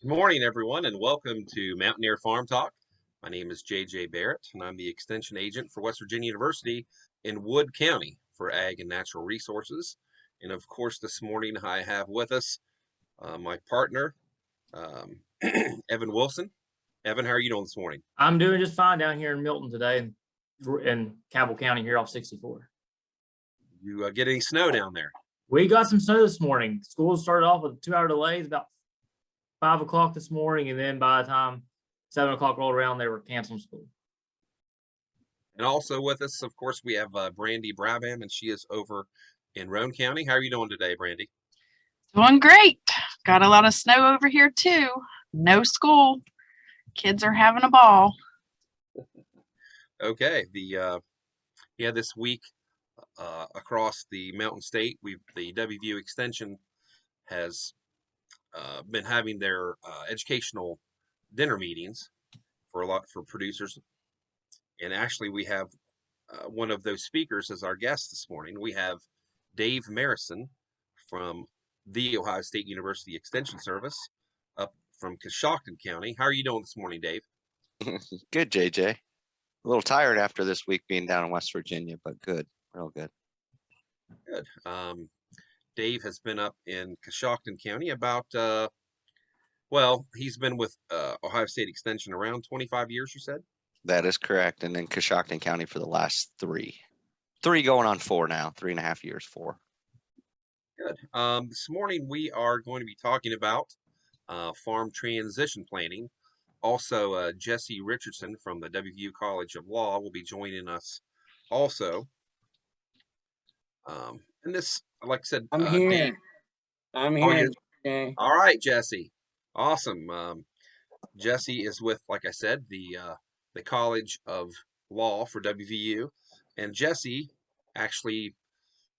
Good morning, everyone, and welcome to Mountaineer Farm Talk. My name is J.J. Barrett, and I'm the Extension Agent for West Virginia University in Wood County for Ag and Natural Resources. And of course, this morning I have with us my partner, Evan Wilson. Evan, how are you doing this morning? I'm doing just fine down here in Milton today in Cabell County here off 64. You get any snow down there? We got some snow this morning. School started off with a 2-hour delay about 5 o'clock this morning, and then by the time 7 o'clock rolled around, they were canceling school. And also with us, of course, we have Brandy Brabham, and she is over in Roane County. How are you doing today, Brandy? Doing great. Got a lot of snow over here too. No school. Kids are having a ball. Okay. This week across the Mountain State, the WVU Extension has been having their educational dinner meetings for producers, and actually we have one of those speakers as our guest this morning. We have Dave Marrison from the Ohio State University Extension Service up from Coshocton County. How are you doing this morning, Dave? Good, JJ. A little tired after this week being down in West Virginia, but good, real good. Good. Dave has been up in Coshocton County about, he's been with Ohio State Extension around 25 years, you said? That is correct. And in Coshocton County for the last three going on 4 now, 3.5 years, 4. Good. This morning we are going to be talking about farm transition planning. Also, Jesse Richardson from the WVU College of Law will be joining us also. And this, like I said, I'm here. Dave, I'm here. Okay. All right, Jesse. Awesome. Jesse is with, like I said, the College of Law for WVU, and Jesse actually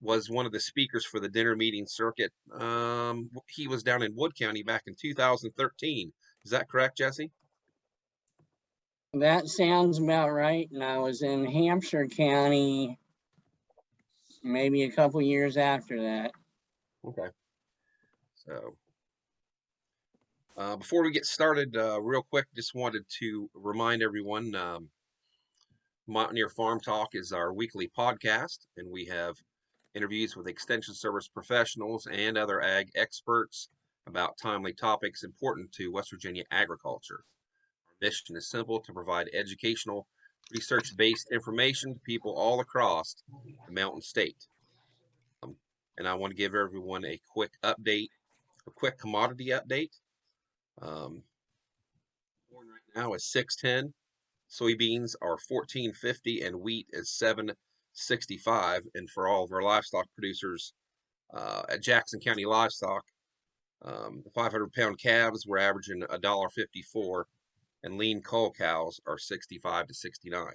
was one of the speakers for the dinner meeting circuit. He was down in Wood County back in 2013. Is that correct, Jesse? That sounds about right. And I was in Hampshire County maybe a couple years after that. Okay. So before we get started, real quick, just wanted to remind everyone, Mountaineer Farm Talk is our weekly podcast, and we have interviews with Extension Service professionals and other ag experts about timely topics important to West Virginia agriculture. Our mission is simple: to provide educational, research-based information to people all across the Mountain State. And I want to give everyone a quick update, a quick commodity update. Corn right now is $6.10. Soybeans are $14.50, and wheat is $7.65. And for all of our livestock producers at Jackson County Livestock, the 500-pound calves were averaging $1.54, and lean cull cows are 65 to 69.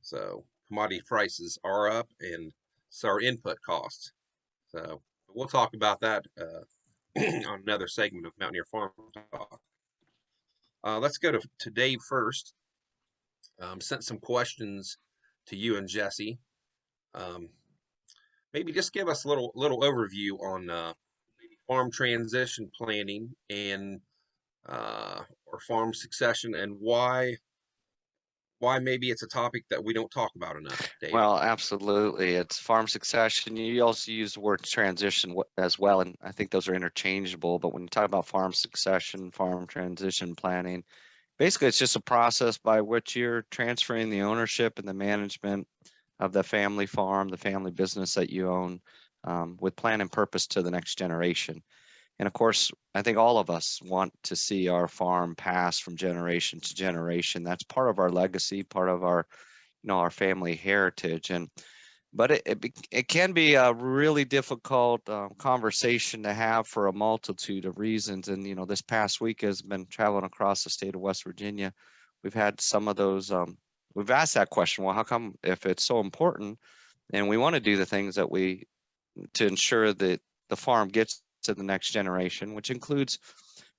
So commodity prices are up, and so are input costs. So we'll talk about that on another segment of Mountaineer Farm Talk. Let's go to Dave first. Sent some questions to you and Jesse. Maybe just give us a little overview on maybe farm transition planning and or farm succession, and why maybe it's a topic that we don't talk about enough, Dave. Well, absolutely. It's farm succession. You also use the word transition as well, and I think those are interchangeable. But when you talk about farm succession, farm transition planning, basically it's just a process by which you're transferring the ownership and the management of the family farm, the family business that you own, with plan and purpose to the next generation. And of course, I think all of us want to see our farm pass from generation to generation. That's part of our legacy, part of our, our family heritage. But it can be a really difficult conversation to have for a multitude of reasons. And this past week has been traveling across the state of West Virginia. We've had some of those. We've asked that question. Well, how come, if it's so important, and we want to do the things that to ensure that the farm gets to the next generation, which includes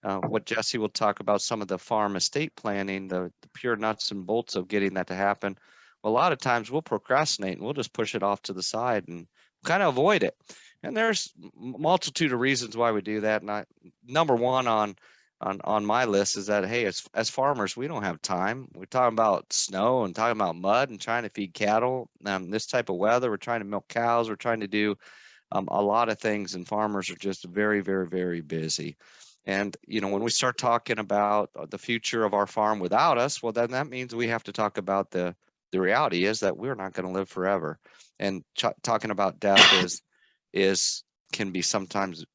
what Jesse will talk about, some of the farm estate planning, the pure nuts and bolts of getting that to happen. Well, a lot of times we'll procrastinate and we'll just push it off to the side and kind of avoid it. And there's multitude of reasons why we do that. And number one on on my list is that, hey, as farmers, we don't have time. We're talking about snow and talking about mud and trying to feed cattle. This type of weather, we're trying to milk cows. We're trying to do a lot of things, and farmers are just very, very, very busy. And, when we start talking about the future of our farm without us, well, then that means we have to talk about the reality is that we're not going to live forever. And talking about death can be sometimes,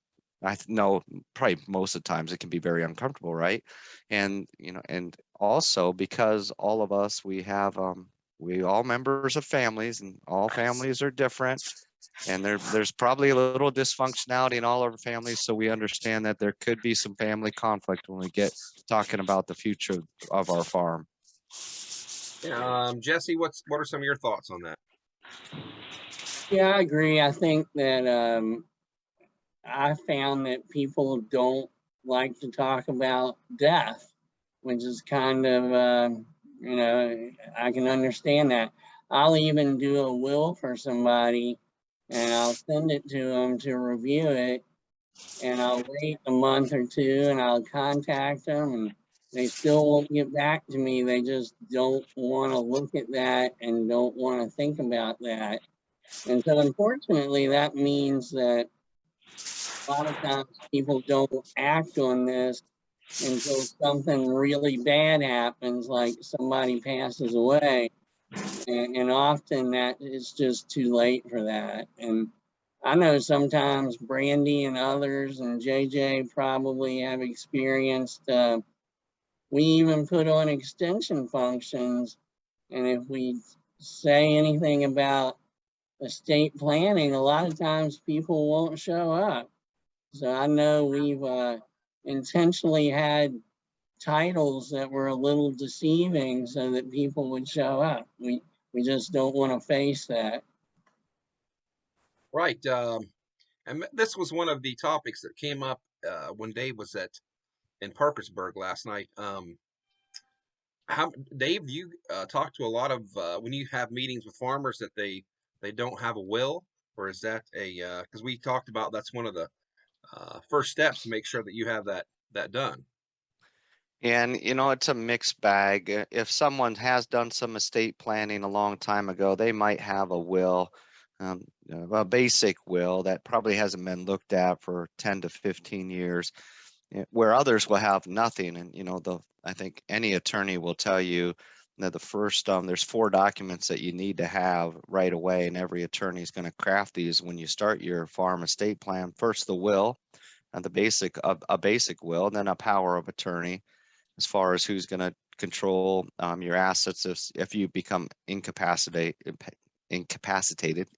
I know probably most of the times it can be very uncomfortable, right? And, and also because all of us, we have, we all members of families, and all families are different. And there's probably a little dysfunctionality in all of our families. So we understand that there could be some family conflict when we get talking about the future of our farm. Yeah, Jesse, what are some of your thoughts on that? Yeah, I agree. I think that I found that people don't like to talk about death, which is kind of, I can understand that. I'll even do a will for somebody and I'll send it to them to review it. And I'll wait a month or two and I'll contact them and they still won't get back to me. They just don't want to look at that and don't want to think about that. And so unfortunately, that means that a lot of times people don't act on this until something really bad happens, like somebody passes away. And often that is just too late for that. And I know sometimes Brandy and others and JJ probably have experienced, we even put on extension functions. And if we say anything about estate planning, a lot of times people won't show up. So I know we've intentionally had titles that were a little deceiving so that people would show up. We just don't want to face that. Right. And this was one of the topics that came up when Dave was in Parkersburg last night. Dave, you talk to a lot of when you have meetings with farmers that they don't have a will, or is that because we talked about that's one of the first steps to make sure that you have that done. And, it's a mixed bag. If someone has done some estate planning a long time ago, they might have a will, a basic will that probably hasn't been looked at for 10 to 15 years, where others will have nothing. And, I think any attorney will tell you that the first, there's 4 documents that you need to have right away. And every attorney is going to craft these when you start your farm estate plan. First, the will, and a basic will, and then a power of attorney, as far as who's going to control your assets if you become incapacitated,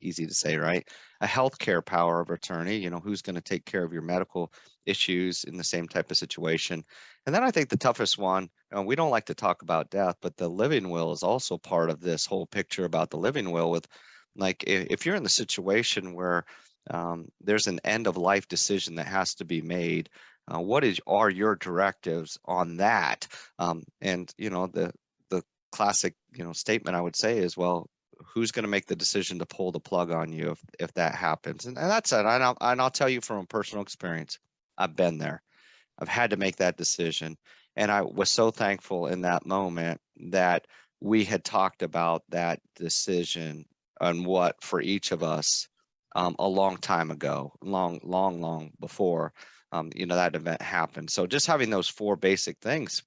easy to say, right? A healthcare power of attorney, who's going to take care of your medical issues in the same type of situation. And then I think the toughest one, we don't like to talk about death, but the living will is also part of this whole picture about the living will. With, like, if you're in the situation where there's an end of life decision that has to be made, what are your directives on that? And the classic statement I would say is, well, who's going to make the decision to pull the plug on you if that happens? And that's it. And I'll tell you from a personal experience, I've been there. I've had to make that decision, and I was so thankful in that moment that we had talked about that decision and what for each of us a long time ago, long before that event happened. So just having those 4 basic things,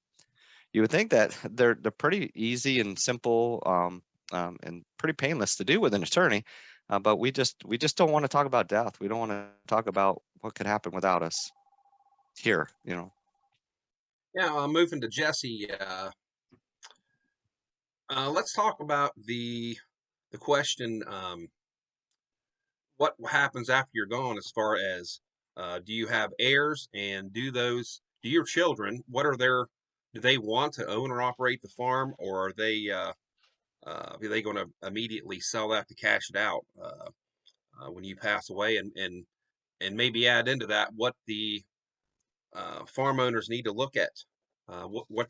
you would think that they're pretty easy and simple and pretty painless to do with an attorney, but we just don't want to talk about death. We don't want to talk about what could happen without us here. Yeah, moving to Jesse. Let's talk about the question. What happens after you're gone, as far as do you have heirs, and do your children, do they want to own or operate the farm, or are they going to immediately sell that to cash it out when you pass away? And maybe add into that what the farm owners need to look at, what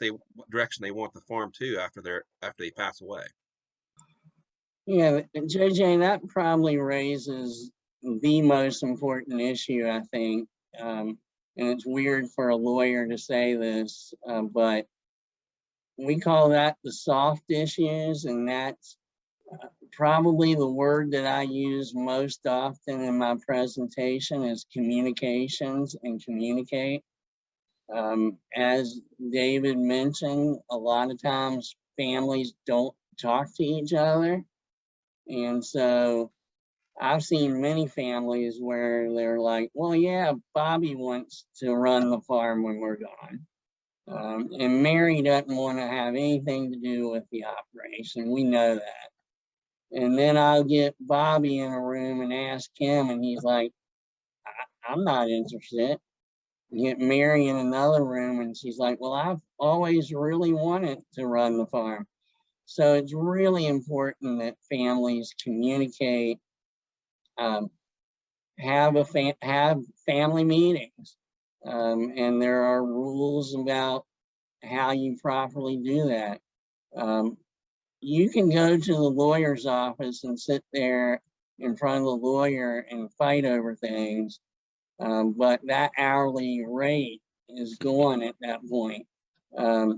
direction they want the farm to after they pass away. Yeah, JJ, that probably raises the most important issue, I think. and it's weird for a lawyer to say this, but we call that the soft issues, and that's probably the word that I use most often in my presentation is communications and communicate. As David mentioned, a lot of times families don't talk to each other. And so I've seen many families where they're like, well, yeah, Bobby wants to run the farm when we're gone. And Mary doesn't want to have anything to do with the operation. We know that. And then I'll get Bobby in a room and ask him, and he's like, I'm not interested. Get Mary in another room, and she's like, well, I've always really wanted to run the farm. So it's really important that families communicate, have family meetings, and there are rules about how you properly do that. You can go to the lawyer's office and sit there in front of the lawyer and fight over things, but that hourly rate is gone at that point.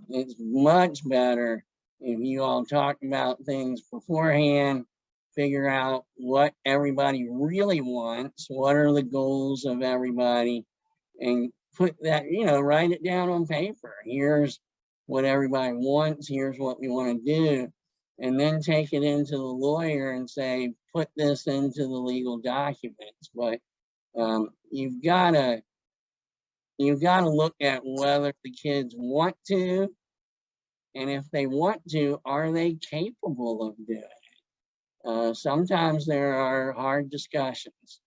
It's much better if you all talk about things beforehand, figure out what everybody really wants, what are the goals of everybody, and put that, write it down on paper. Here's what everybody wants, here's what we want to do, and then take it into the lawyer and say, put this into the legal documents. But you've got to look at whether the kids want to, and if they want to, are they capable of doing it? Sometimes there are hard discussions.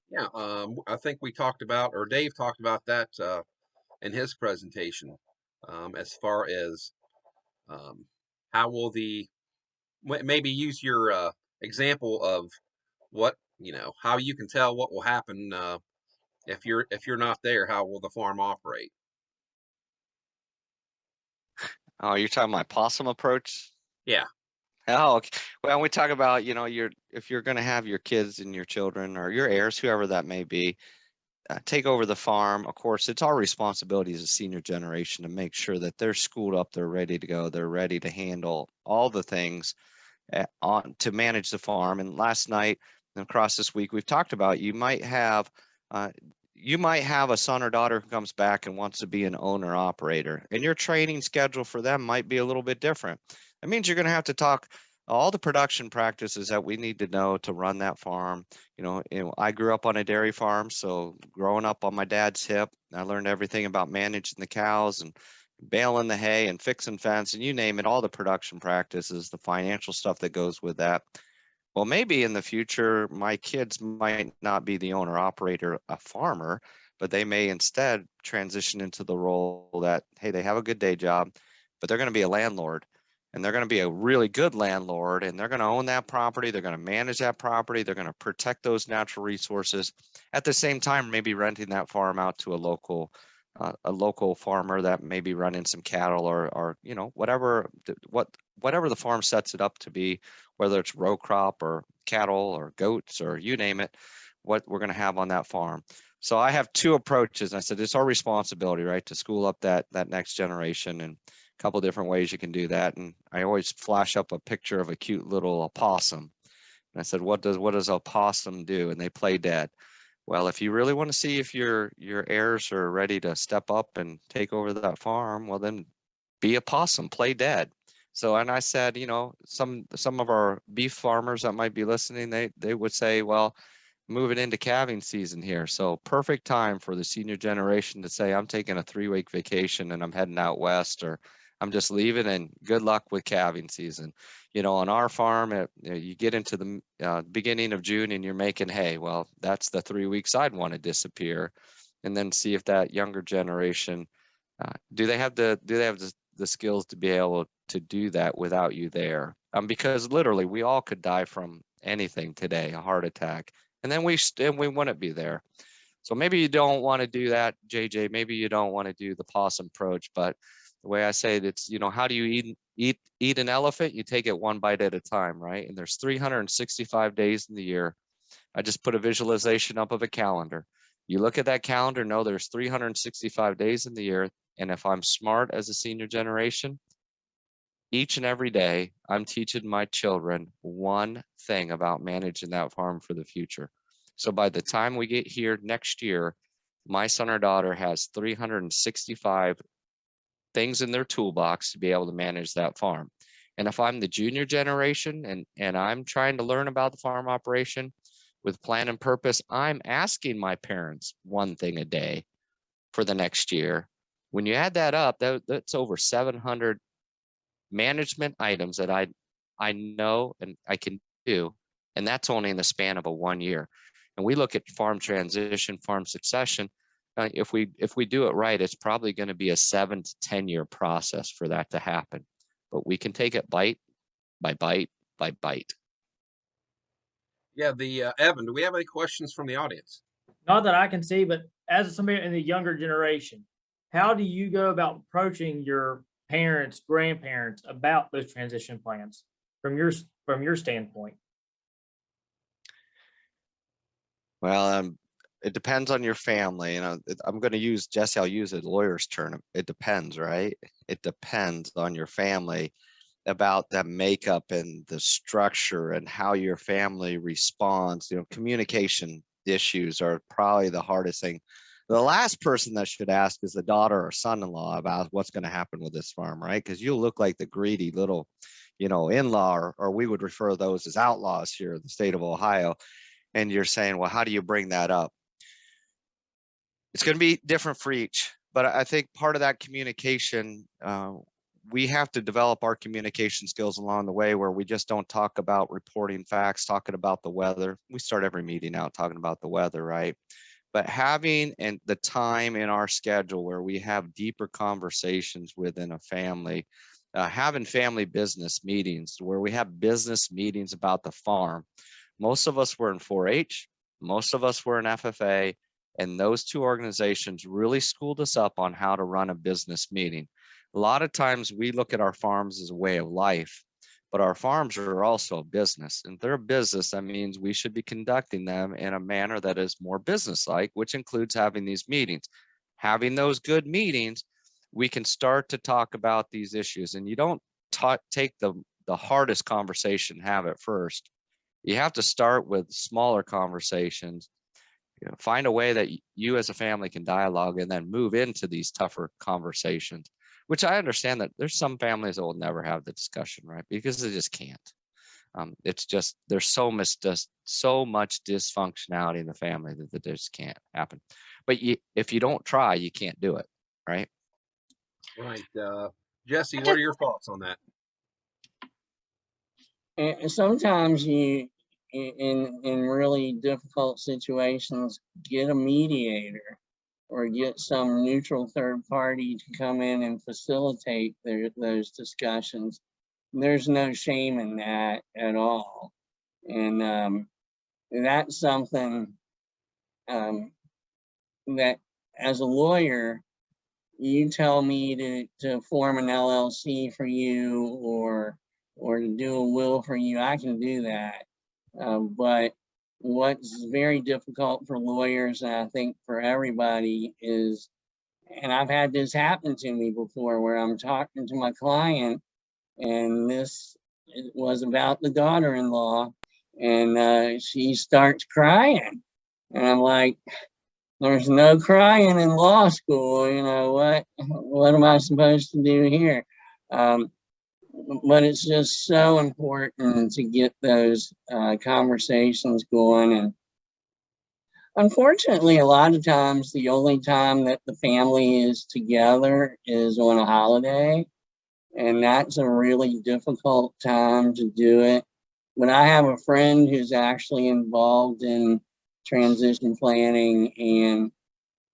Yeah, I think we talked about, or Dave talked about that in his presentation, as far as how will maybe use your example of what, how you can tell what will happen if you're not there. How will the farm operate? Oh, you're talking my possum approach? Yeah. Oh, okay. Well, we talk about, if you're going to have your kids and your children or your heirs, whoever that may be, take over the farm. Of course, it's our responsibility as a senior generation to make sure that they're schooled up, they're ready to go, they're ready to handle all the things to manage the farm. And last night and across this week, we've talked about you might have a son or daughter who comes back and wants to be an owner operator, and your training schedule for them might be a little bit different. That means you're going to have to talk all the production practices that we need to know to run that farm. I grew up on a dairy farm, so growing up on my dad's hip, I learned everything about managing the cows and baling the hay and fixing fence and you name it, all the production practices, the financial stuff that goes with that. Well, maybe in the future, my kids might not be the owner operator, a farmer, but they may instead transition into the role that, hey, they have a good day job, but they're going to be a landlord, and they're going to be a really good landlord, and they're going to own that property. They're going to manage that property. They're going to protect those natural resources. At the same time, maybe renting that farm out to a local farmer that may be running some cattle or whatever the farm sets it up to be, whether it's row crop or cattle or goats or you name it, what we're going to have on that farm. So I have two approaches. I said it's our responsibility, right, to school up that next generation, and a couple different ways you can do that. And I always flash up a picture of a cute little opossum, and I said, what does a possum do? And they play dead. Well, if you really want to see if your heirs are ready to step up and take over that farm, well, then be a possum, play dead. So, and I said, some of our beef farmers that might be listening, they would say, well, moving into calving season here. So perfect time for the senior generation to say, I'm taking a 3-week vacation and I'm heading out west, or I'm just leaving, and good luck with calving season. On our farm, you get into the beginning of June and you're making hay. Well, that's the 3 weeks I'd want to disappear, and then see if that younger generation, do they have the skills to be able to do that without you there? Because literally we all could die from anything today, a heart attack, and then we wouldn't be there. So maybe you don't want to do that, JJ. Maybe you don't want to do the possum approach, but the way I say it, it's, how do you eat an elephant? You take it one bite at a time, right? And there's 365 days in the year. I just put a visualization up of a calendar. You look at that calendar, know there's 365 days in the year. And if I'm smart as a senior generation, each and every day, I'm teaching my children one thing about managing that farm for the future. So by the time we get here next year, my son or daughter has 365 things in their toolbox to be able to manage that farm. And if I'm the junior generation and I'm trying to learn about the farm operation with plan and purpose, I'm asking my parents one thing a day for the next year. When you add that up, that's over 700 management items that I know and I can do. And that's only in the span of a 1 year. And we look at farm transition, farm succession. If we do it right, it's probably going to be a 7 to 10 year process for that to happen. But we can take it bite by bite by bite. Yeah, Evan, do we have any questions from the audience? Not that I can see, but as somebody in the younger generation, how do you go about approaching your parents, grandparents about those transition plans from your standpoint? Well, it depends on your family. I'm going to use, Jesse, I'll use a lawyer's term. It depends, right? It depends on your family about the makeup and the structure and how your family responds. Communication issues are probably the hardest thing. The last person that should ask is the daughter or son-in-law about what's going to happen with this farm, right? Because you'll look like the greedy little, in-law, or we would refer to those as outlaws here in the state of Ohio. And you're saying, well, how do you bring that up? It's going to be different for each, but I think part of that communication, we have to develop our communication skills along the way where we just don't talk about reporting facts, talking about the weather. We start every meeting out talking about the weather, right? But having the time in our schedule where we have deeper conversations within a family, having family business meetings where we have business meetings about the farm. Most of us were in 4-H, most of us were in FFA, and those two organizations really schooled us up on how to run a business meeting. A lot of times we look at our farms as a way of life, but our farms are also a business. And they're a business, that means we should be conducting them in a manner that is more business-like, which includes having these meetings. Having those good meetings, we can start to talk about these issues. And you don't take the hardest conversation, have it first. You have to start with smaller conversations, find a way that you as a family can dialogue and then move into these tougher conversations, which I understand that there's some families that will never have the discussion, right? Because they just can't. It's just, there's so much dysfunctionality in the family that just can't happen. But if you don't try, you can't do it, right? Right. Jesse, what are your thoughts on that? And sometimes you, in really difficult situations, get a mediator or get some neutral third party to come in and facilitate those discussions. There's no shame in that at all. And that's something that as a lawyer, you tell me to form an LLC for you or to do a will for you, I can do that. But what's very difficult for lawyers, and I think for everybody, is, and I've had this happen to me before, where I'm talking to my client, and this was about the daughter-in-law, and she starts crying, and I'm like, there's no crying in law school, what am I supposed to do here? But it's just so important to get those conversations going. And unfortunately, a lot of times, the only time that the family is together is on a holiday. And that's a really difficult time to do it. But I have a friend who's actually involved in transition planning,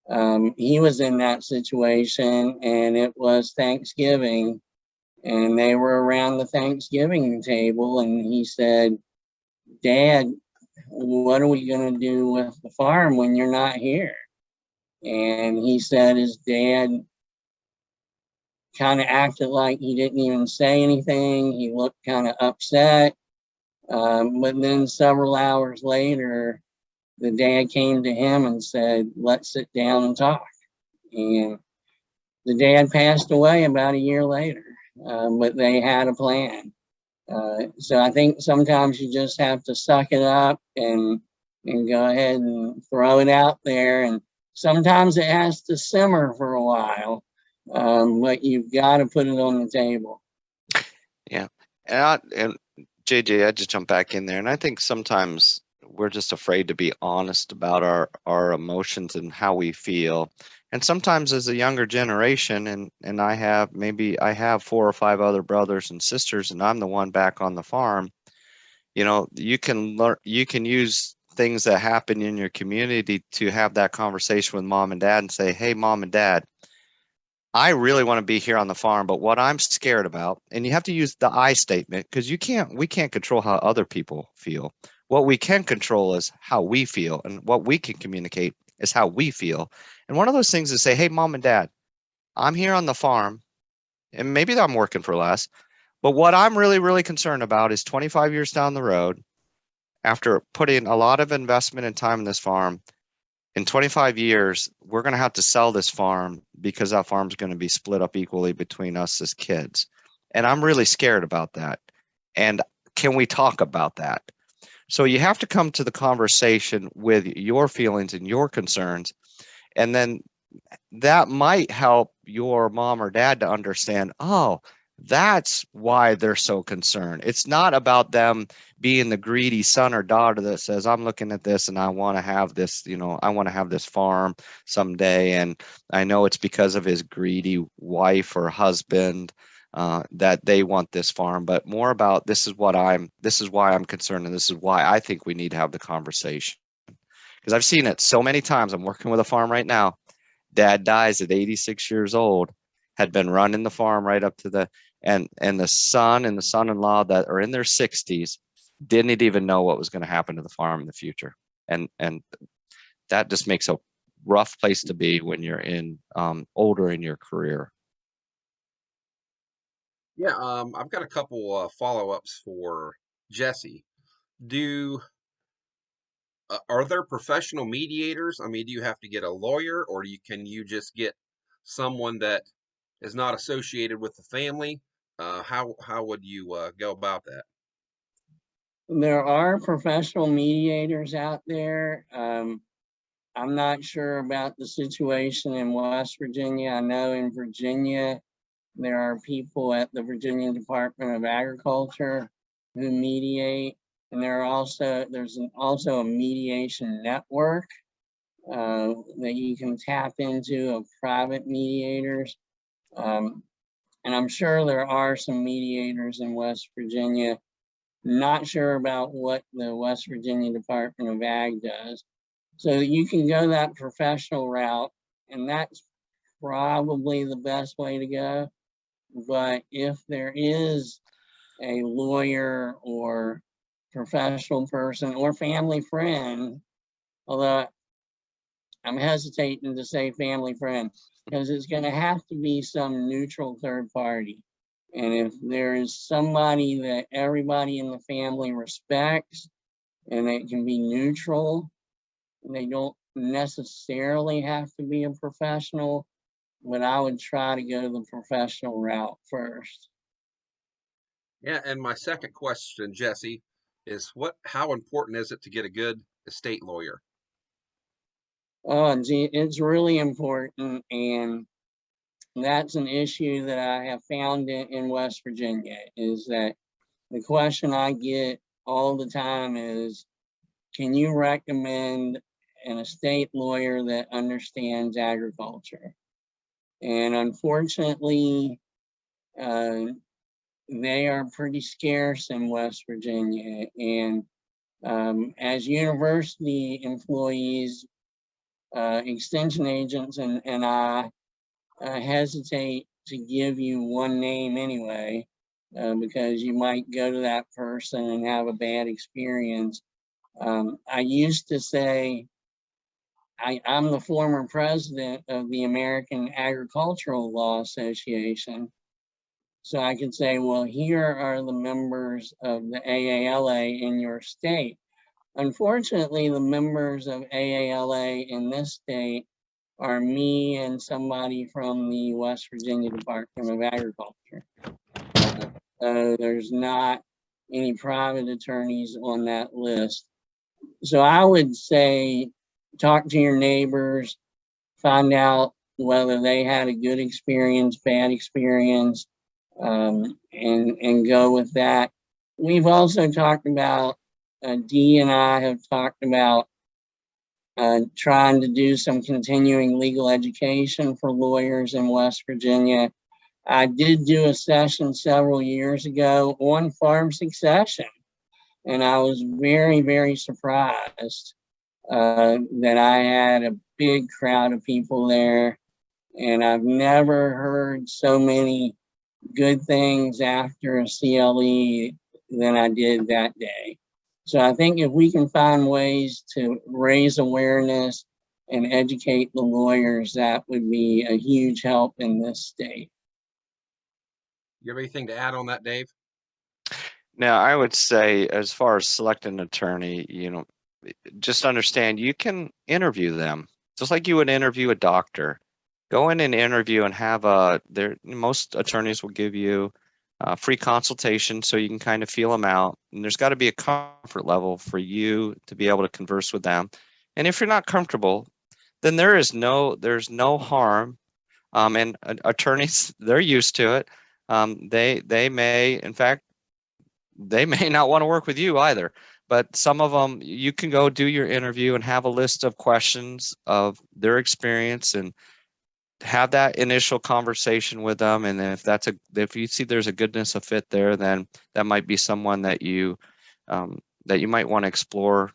and he was in that situation, and it was Thanksgiving. And they were around the Thanksgiving table, and he said, Dad, what are we going to do with the farm when you're not here? And he said his dad kind of acted like he didn't even say anything. He looked kind of upset. But then several hours later, the dad came to him and said, let's sit down and talk. And the dad passed away about a year later, but they had a plan. So I think sometimes you just have to suck it up and go ahead and throw it out there. And sometimes it has to simmer for a while, but you've got to put it on the table. Yeah. And JJ, I just jump back in there. And I think sometimes we're just afraid to be honest about our emotions and how we feel. And sometimes as a younger generation, and I have 4 or 5 other brothers and sisters, and I'm the one back on the farm, you can learn, you can use things that happen in your community to have that conversation with mom and dad and say, hey, mom and dad, I really want to be here on the farm, but what I'm scared about, and you have to use the I statement because we can't control how other people feel. What we can control is how we feel, and what we can communicate is how we feel. And one of those things is say, hey, mom and dad, I'm here on the farm, and maybe I'm working for less, but what I'm really, really concerned about is 25 years down the road, after putting a lot of investment and time in this farm, in 25 years, we're going to have to sell this farm because that farm's going to be split up equally between us as kids. And I'm really scared about that. And can we talk about that? So you have to come to the conversation with your feelings and your concerns. And then that might help your mom or dad to understand, oh, that's why they're so concerned. It's not about them being the greedy son or daughter that says, I'm looking at this and I want to have this, I want to have this farm someday. And I know it's because of his greedy wife or husband that they want this farm, but more about this is why I'm concerned. And this is why I think we need to have the conversation. Because I've seen it so many times. I'm working with a farm right now. Dad dies at 86 years old, had been running the farm right up to and the son and the son-in-law that are in their 60s didn't even know what was going to happen to the farm in the future. And that just makes a rough place to be when you're older in your career. Yeah, I've got a couple follow-ups for Jesse. Are there professional mediators? I mean, do you have to get a lawyer, or can you just get someone that is not associated with the family? How would you go about that? There are professional mediators out there. I'm not sure about the situation in West Virginia. I know in Virginia, there are people at the Virginia Department of Agriculture who mediate, and there's also a mediation network that you can tap into of private mediators. And I'm sure there are some mediators in West Virginia. Not sure about what the West Virginia Department of Ag does. So you can go that professional route, and that's probably the best way to go. But if there is a lawyer or professional person or family friend, although I'm hesitating to say family friend, because it's going to have to be some neutral third party. And if there is somebody that everybody in the family respects and it can be neutral, they don't necessarily have to be a professional, but I would try to go the professional route first. Yeah, and my second question, Jesse, is how important is it to get a good estate lawyer? Oh, gee, it's really important, and that's an issue that I have found in West Virginia, is that the question I get all the time is, can you recommend an estate lawyer that understands agriculture? And unfortunately, they are pretty scarce in West Virginia. And as university employees, extension agents and I hesitate to give you one name anyway, because you might go to that person and have a bad experience. I used to say, I'm the former president of the American Agricultural Law Association. So I could say, well, here are the members of the AALA in your state. Unfortunately, the members of AALA in this state are me and somebody from the West Virginia Department of Agriculture. So there's not any private attorneys on that list. So I would say talk to your neighbors, find out whether they had a good experience, bad experience, and go with that. We've also talked about, Dee and I have talked about trying to do some continuing legal education for lawyers in West Virginia. I did do a session several years ago on farm succession, and I was very, very surprised that I had a big crowd of people there, and I've never heard so many good things after a CLE than I did that day. So I think if we can find ways to raise awareness and educate the lawyers, that would be a huge help in this state. You have anything to add on that, Dave? Now, I would say, as far as selecting an attorney, just understand you can interview them just like you would interview a doctor. Go in and interview and have most attorneys will give you a free consultation so you can kind of feel them out. And there's got to be a comfort level for you to be able to converse with them. And if you're not comfortable, then there's no harm. And attorneys, they're used to it. They may, in fact, they may not want to work with you either. But some of them, you can go do your interview and have a list of questions of their experience and have that initial conversation with them. And if you see there's a goodness of fit there, then that might be someone that you might want to explore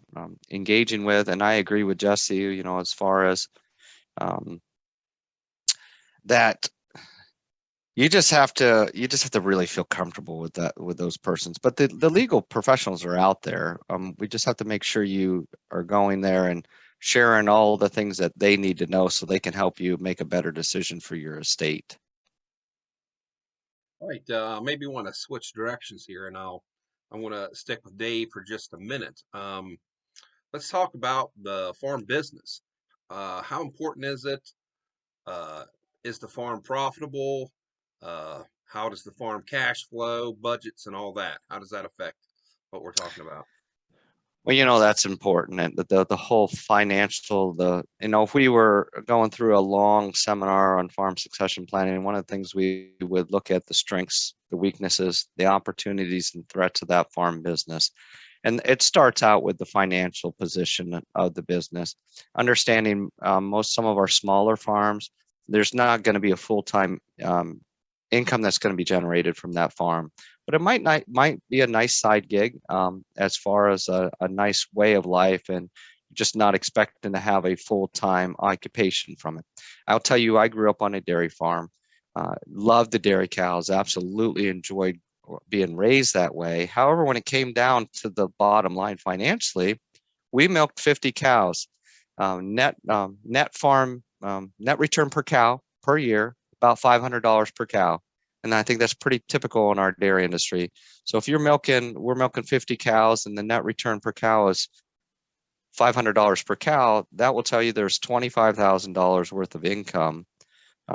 engaging with. And I agree with Jesse, as far as that. You just have to really feel comfortable with those persons. But the legal professionals are out there. We just have to make sure you are going there and sharing all the things that they need to know so they can help you make a better decision for your estate. All right, maybe want to switch directions here, and I want to stick with Dave for just a minute. Let's talk about the farm business. How important is it? Is the farm profitable? How does the farm cash flow, budgets, and all that? How does that affect what we're talking about? Well, that's important. And the whole financial, if we were going through a long seminar on farm succession planning, one of the things we would look at the strengths, the weaknesses, the opportunities and threats of that farm business. And it starts out with the financial position of the business. Understanding some of our smaller farms, there's not going to be a full-time income that's going to be generated from that farm, but it might be a nice side gig as far as a nice way of life, and just not expecting to have a full-time occupation from it. I'll tell you, I grew up on a dairy farm, loved the dairy cows, absolutely enjoyed being raised that way. However, when it came down to the bottom line financially, we milked 50 cows, net return per cow per year, about $500 per cow. And I think that's pretty typical in our dairy industry. So if we're milking 50 cows and the net return per cow is $500 per cow, that will tell you there's $25,000 worth of income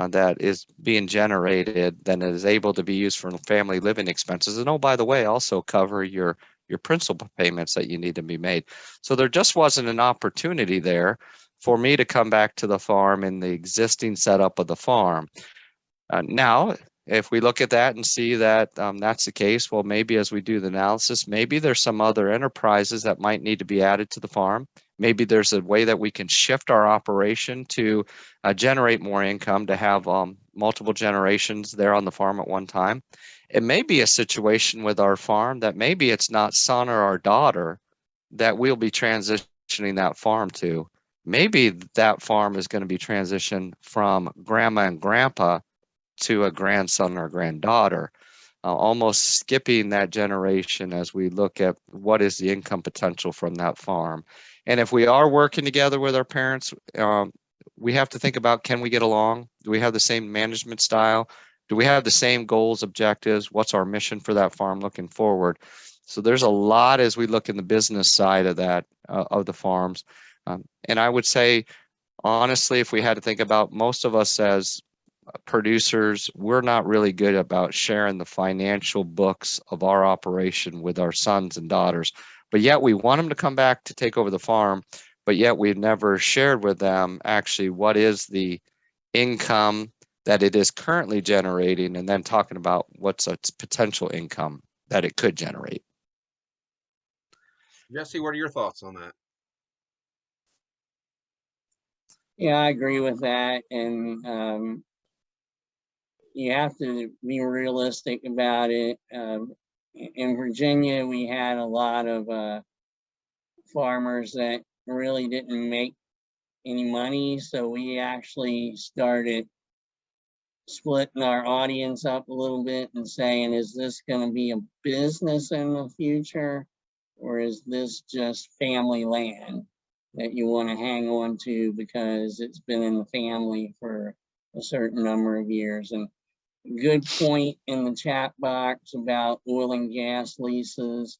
that is being generated, then it is able to be used for family living expenses. And by the way, also cover your principal payments that you need to be made. So there just wasn't an opportunity there for me to come back to the farm in the existing setup of the farm. Now, if we look at that and see that that's the case, well, maybe as we do the analysis, maybe there's some other enterprises that might need to be added to the farm. Maybe there's a way that we can shift our operation to generate more income, to have multiple generations there on the farm at one time. It may be a situation with our farm that maybe it's not son or our daughter that we'll be transitioning that farm to. Maybe that farm is going to be transitioned from grandma and grandpa to a grandson or granddaughter, almost skipping that generation as we look at what is the income potential from that farm. And if we are working together with our parents, we have to think about, can we get along? Do we have the same management style? Do we have the same goals, objectives? What's our mission for that farm looking forward? So there's a lot as we look in the business side of that, of the farms. And I would say, honestly, if we had to think about most of us as producers, we're not really good about sharing the financial books of our operation with our sons and daughters. But yet we want them to come back to take over the farm, but yet we've never shared with them actually what is the income that it is currently generating, and then talking about what's its potential income that it could generate. Jesse, what are your thoughts on that? Yeah, I agree with that. And you have to be realistic about it. In Virginia, we had a lot of farmers that really didn't make any money. So we actually started splitting our audience up a little bit and saying, is this going to be a business in the future? Or is this just family land that you want to hang on to because it's been in the family for a certain number of years? And good point in the chat box about oil and gas leases.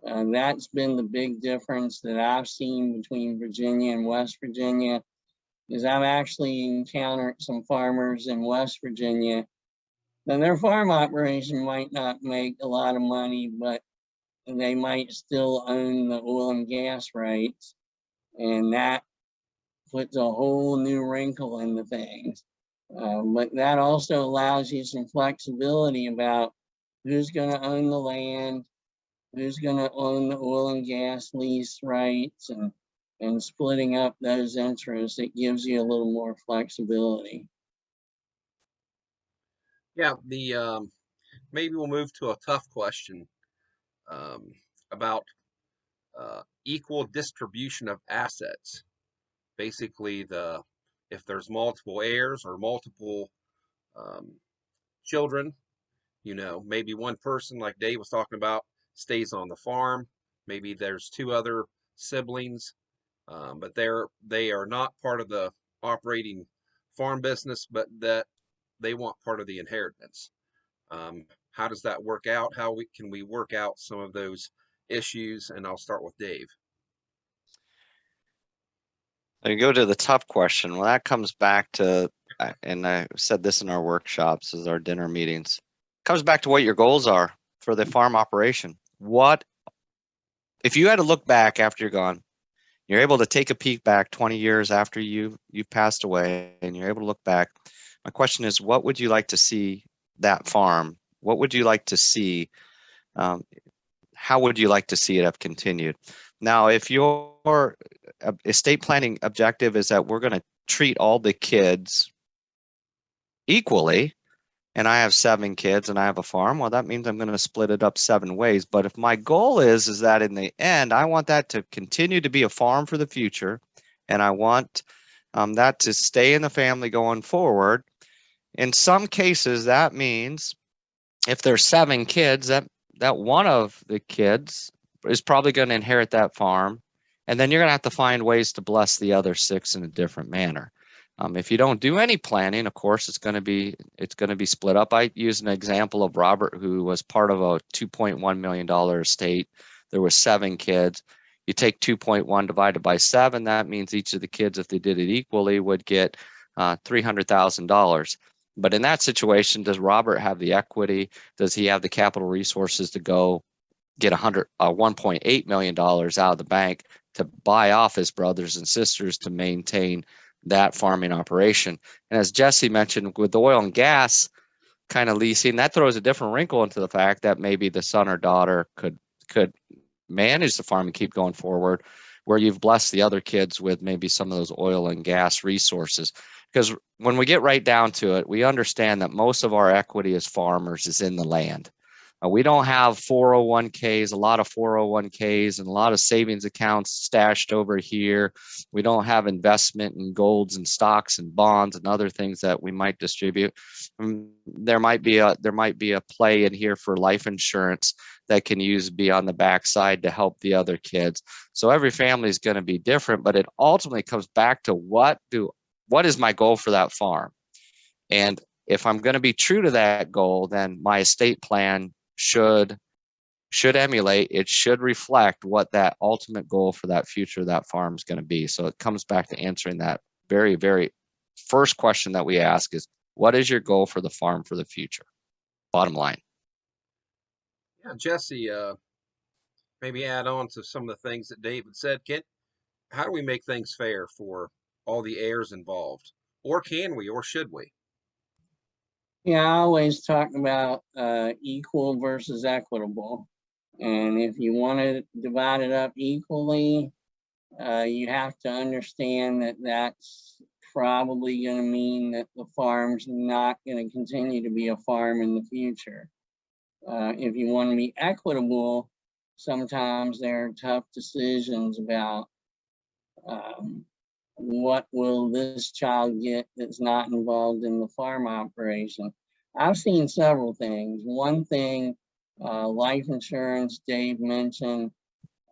That's been the big difference that I've seen between Virginia and West Virginia, is I've actually encountered some farmers in West Virginia, and their farm operation might not make a lot of money, but they might still own the oil and gas rights. And that puts a whole new wrinkle into things. But that also allows you some flexibility about who's going to own the land, who's going to own the oil and gas lease rights, and splitting up those interests. It gives you a little more flexibility. Yeah, maybe we'll move to a tough question um, about equal distribution of assets. Basically, if there's multiple heirs or multiple um, children, maybe one person, like Dave was talking about, stays on the farm. Maybe there's two other siblings, but they are not part of the operating farm business, but that they want part of the inheritance. How does that work out? Can we work out some of those issues? And I'll start with Dave. You go to the tough question. Well, that comes back to, and I said this in our workshops, as our dinner meetings, comes back to what your goals are for the farm operation. What, if you had to look back after you're gone, you're able to take a peek back 20 years after you passed away, and you're able to look back. My question is, what would you like to see that farm? What would you like to see? How would you like to see it have continued? Now, if your estate planning objective is that we're going to treat all the kids equally, and I have 7 kids and I have a farm, well, that means I'm going to split it up 7 ways. But if my goal is that in the end, I want that to continue to be a farm for the future, and I want that to stay in the family going forward, in some cases, that means if there's 7 kids, that one of the kids is probably going to inherit that farm, and then you're going to have to find ways to bless the other 6 in a different manner. If you don't do any planning, of course, it's going to be split up. I use an example of Robert, who was part of a $2.1 million estate. There were 7 kids. You take 2.1 divided by 7. That means each of the kids, if they did it equally, would get $300,000. But in that situation, does Robert have the equity? Does he have the capital resources to go get $1.8 million out of the bank to buy off his brothers and sisters to maintain that farming operation? And as Jesse mentioned, with oil and gas kind of leasing, that throws a different wrinkle into the fact that maybe the son or daughter could manage the farm and keep going forward, where you've blessed the other kids with maybe some of those oil and gas resources. Because when we get right down to it, we understand that most of our equity as farmers is in the land. We don't have 401ks, a lot of 401ks and a lot of savings accounts stashed over here. We don't have investment in golds and stocks and bonds and other things that we might distribute. There might be a play in here for life insurance that can be on the backside to help the other kids. So every family is going to be different, but it ultimately comes back to what is my goal for that farm? And if I'm going to be true to that goal, then my estate plan should should emulate, it should reflect what that ultimate goal for that future of that farm is going to be. So it comes back to answering that very, very first question that we ask is, what is your goal for the farm for the future? Bottom line. Yeah, Jesse, maybe add on to some of the things that David said. How do we make things fair for all the heirs involved? Or can we, or should we? Yeah, I always talk about equal versus equitable. And if you want to divide it up equally, you have to understand that that's probably going to mean that the farm's not going to continue to be a farm in the future. If you want to be equitable, sometimes there are tough decisions about what will this child get that's not involved in the farm operation. I've seen several things. One thing, life insurance, Dave mentioned,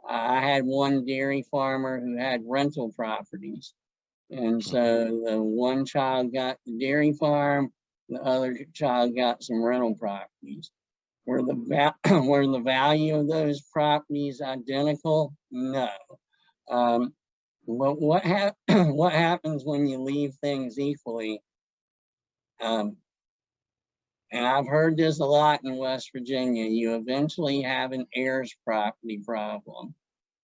I had one dairy farmer who had rental properties. And so the one child got the dairy farm, the other child got some rental properties. Were the value of those properties identical? No. But what happens when you leave things equally? And I've heard this a lot in West Virginia. You eventually have an heirs property problem,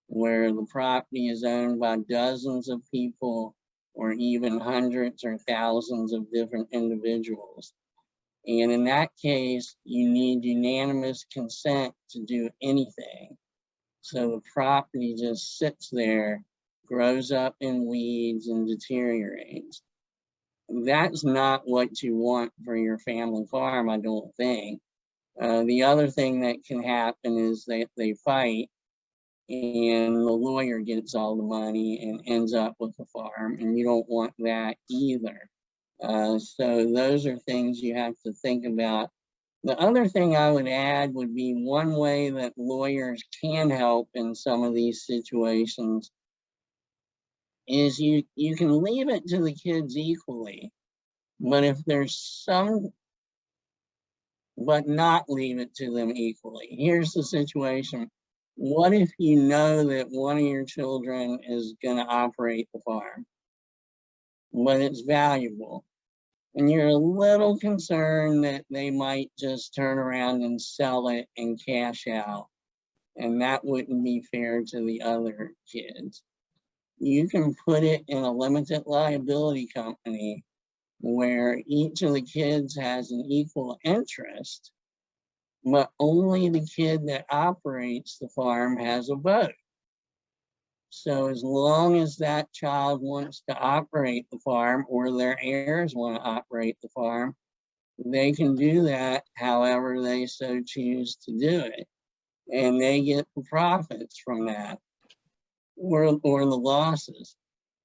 where the property is owned by dozens of people or even hundreds or thousands of different individuals. And in that case, you need unanimous consent to do anything. So the property just sits there, grows up in weeds and deteriorates. That's not what you want for your family farm, I don't think. The other thing that can happen is that they fight and the lawyer gets all the money and ends up with the farm, and you don't want that either. So those are things you have to think about. The other thing I would add would be one way that lawyers can help in some of these situations is you can leave it to the kids equally, but if there's but not leave it to them equally. Here's the situation. What if you know that one of your children is going to operate the farm, but it's valuable? And you're a little concerned that they might just turn around and sell it and cash out. And that wouldn't be fair to the other kids. You can put it in a limited liability company where each of the kids has an equal interest, but only the kid that operates the farm has a vote. So as long as that child wants to operate the farm or their heirs want to operate the farm, they can do that however they so choose to do it. And they get the profits from that or the losses.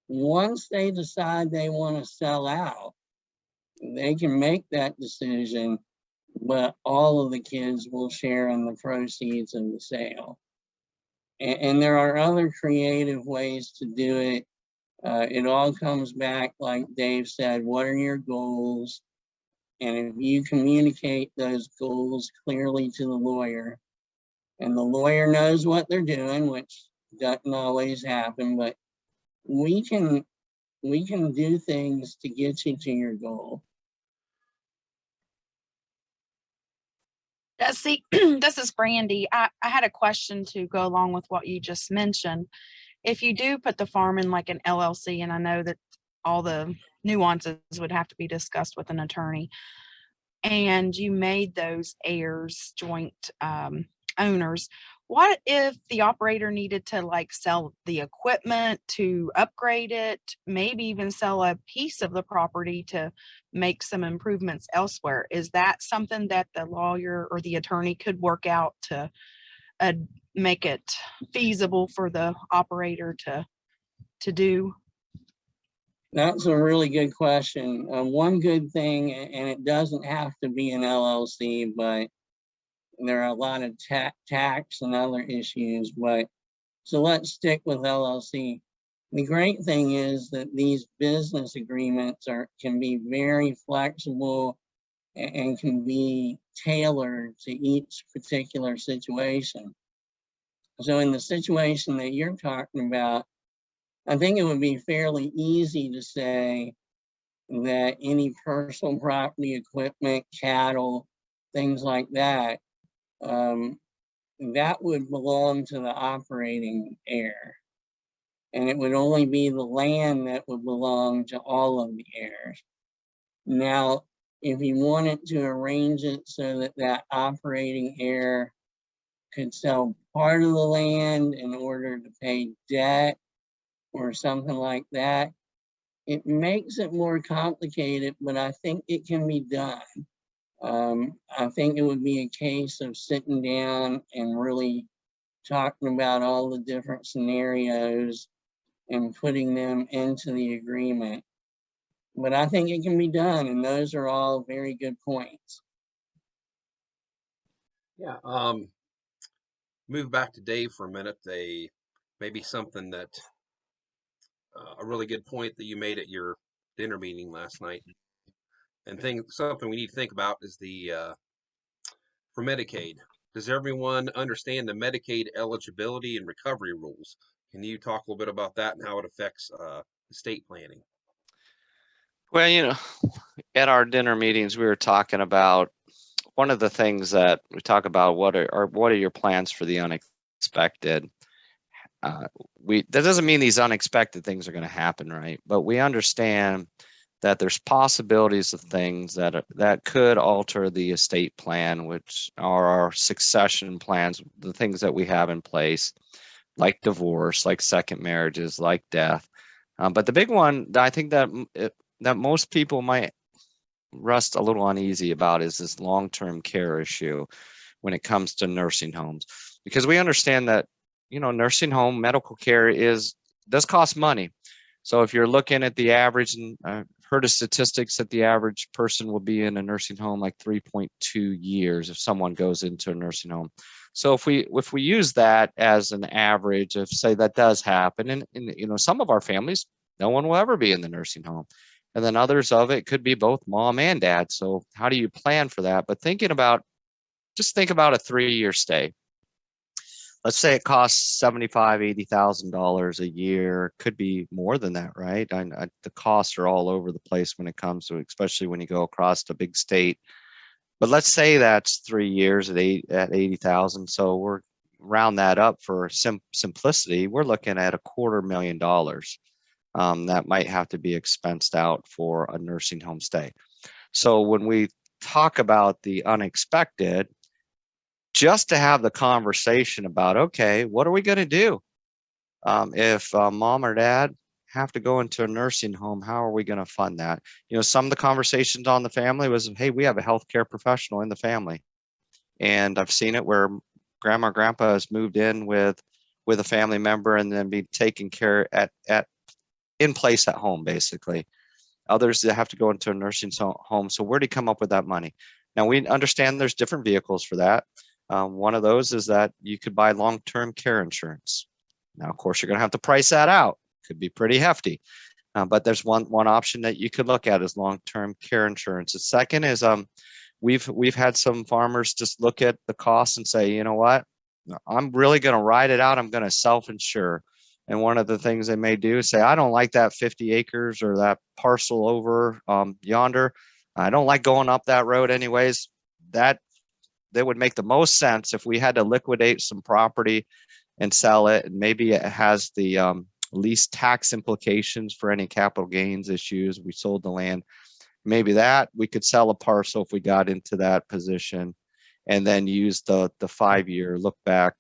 Once they decide they want to sell out, they can make that decision, but all of the kids will share in the proceeds of the sale. And there are other creative ways to do it. It all comes back, like Dave said, what are your goals? And if you communicate those goals clearly to the lawyer, and the lawyer knows what they're doing, which doesn't always happen, but we can do things to get you to your goal. Jesse, this is Brandy. I had a question to go along with what you just mentioned. If you do put the farm in like an LLC, and I know that all the nuances would have to be discussed with an attorney, and you made those heirs joint owners, what if the operator needed to like sell the equipment to upgrade it, maybe even sell a piece of the property to make some improvements elsewhere? Is that something that the lawyer or the attorney could work out to make it feasible for the operator to do? That's a really good question. One good thing, and it doesn't have to be an LLC, but there are a lot of tax and other issues, but so let's stick with LLC. The great thing is that these business agreements can be very flexible and can be tailored to each particular situation. So in the situation that you're talking about, I think it would be fairly easy to say that any personal property, equipment, cattle, things like that, that would belong to the operating heir. And it would only be the land that would belong to all of the heirs. Now, if you wanted to arrange it so that that operating heir could sell part of the land in order to pay debt or something like that, it makes it more complicated, but I think it can be done. I think it would be a case of sitting down and really talking about all the different scenarios and putting them into the agreement. But I think it can be done, and those are all very good points. Yeah. Move back to Dave for a minute. Maybe something that a really good point that you made at your dinner meeting last night, and something we need to think about is for Medicaid. Does everyone understand the Medicaid eligibility and recovery rules? Can you talk a little bit about that and how it affects estate planning? Well, at our dinner meetings, we were talking about one of the things that we talk about. What are your plans for the unexpected? That doesn't mean these unexpected things are going to happen, right? But we understand that there's possibilities of things that could alter the estate plan, which are our succession plans, the things that we have in place, like divorce, like second marriages, like death. But the big one that I think that most people might rest a little uneasy about is this long-term care issue when it comes to nursing homes, because we understand that nursing home medical care does cost money. So if you're looking at the average, and I've heard of statistics that the average person will be in a nursing home like 3.2 years if someone goes into a nursing home. So if we use that as an average of, say, that does happen, and some of our families, no one will ever be in the nursing home. And then others of it could be both mom and dad. So how do you plan for that? But just think about a 3-year stay. Let's say it costs $75,000, $80,000 a year. Could be more than that, right? The costs are all over the place when it comes to, especially when you go across a big state. But let's say that's 3 years at 80,000. So we're round that up for simplicity. We're looking at $250,000 that might have to be expensed out for a nursing home stay. So when we talk about the unexpected, just to have the conversation about, okay, what are we going to do if mom or dad have to go into a nursing home? How are we going to fund that? Some of the conversations on the family was, hey, we have a healthcare professional in the family, and I've seen it where grandma or grandpa has moved in with a family member and then be taken care in place at home, basically. Others that have to go into a nursing home. So where do you come up with that money? Now, we understand there's different vehicles for that. One of those is that you could buy long-term care insurance. Now, of course, you're going to have to price that out. Could be pretty hefty. But there's one option that you could look at is long-term care insurance. The second is we've had some farmers just look at the cost and say, you know what, I'm really going to ride it out. I'm going to self-insure. And one of the things they may do is say, I don't like that 50 acres or that parcel over yonder. I don't like going up that road anyways. That would make the most sense if we had to liquidate some property and sell it. And maybe it has the least tax implications for any capital gains issues. We sold the land. Maybe that we could sell a parcel if we got into that position, and then use the 5-year look back.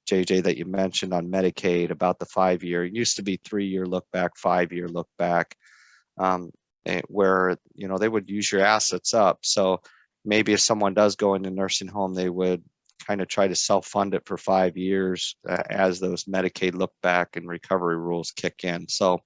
JJ, that you mentioned on Medicaid about the 5-year. It used to be 3-year look back, 5-year look back, where they would use your assets up. So maybe if someone does go into nursing home, they would kind of try to self-fund it for 5 years as those Medicaid look back and recovery rules kick in. So